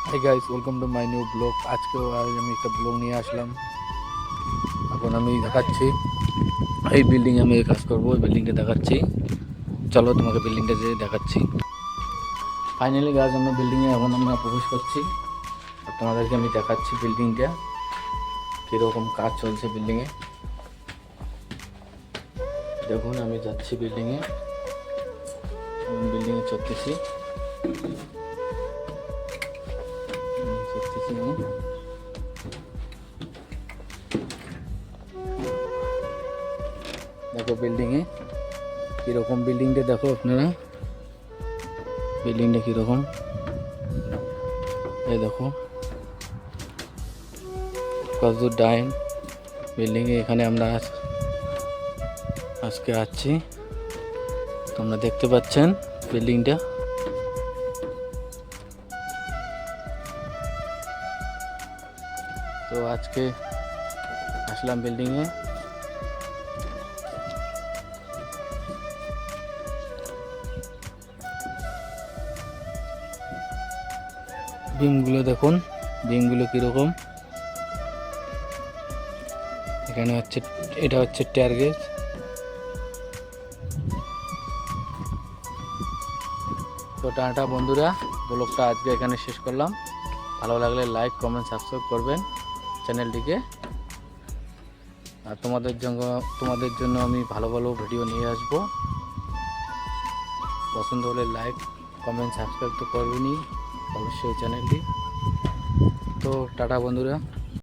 Hi guys, welcome to my new blog. আজকেও আমি একটা ব্লগ নিয়ে আসলাম। এখন আমি দেখাচ্ছি এই বিল্ডিং আমি কাজ করবো, ওই বিল্ডিংটা দেখাচ্ছি। চলো তোমাকে বিল্ডিংটা যেয়ে দেখাচ্ছি। ফাইনালি গাছ আমরা বিল্ডিংয়ে এখন আমরা প্রবেশ করছি, আর তোমাদেরকে আমি দেখাচ্ছি বিল্ডিংটা কীরকম কাজ চলছে বিল্ডিংয়ে। দেখুন আমি যাচ্ছি বিল্ডিংয়ে চড়তেছি আমি। দেখো বিল্ডিংয়ে কীরকম, বিল্ডিংটা দেখো আপনারা, বিল্ডিংটা কীরকম এই দেখো কত ডাইন বিল্ডিংয়ে। এখানে আমরা আজকে আছি, তোমরা দেখতে পাচ্ছেন বিল্ডিংটা। তো আজকে আসলাম বিল্ডিংয়ে। বিমগুলো দেখুন, বিমগুলো কীরকম। এখানে হচ্ছে, এটা হচ্ছে টায়ার গেজ। তো টাটা বন্ধুরা, ব্লগটা আজকে এখানে শেষ করলাম। ভালো লাগলে লাইক, কমেন্ট, সাবস্ক্রাইব করবেন চ্যানেলটিকে। আর তোমাদের জন্য আমি ভালো ভালো ভিডিও নিয়ে আসবো। পছন্দ হলে লাইক, কমেন্ট, সাবস্ক্রাইব তো করবেনই অবশ্যই চ্যানেলটি। তো টাটা বন্ধুরা।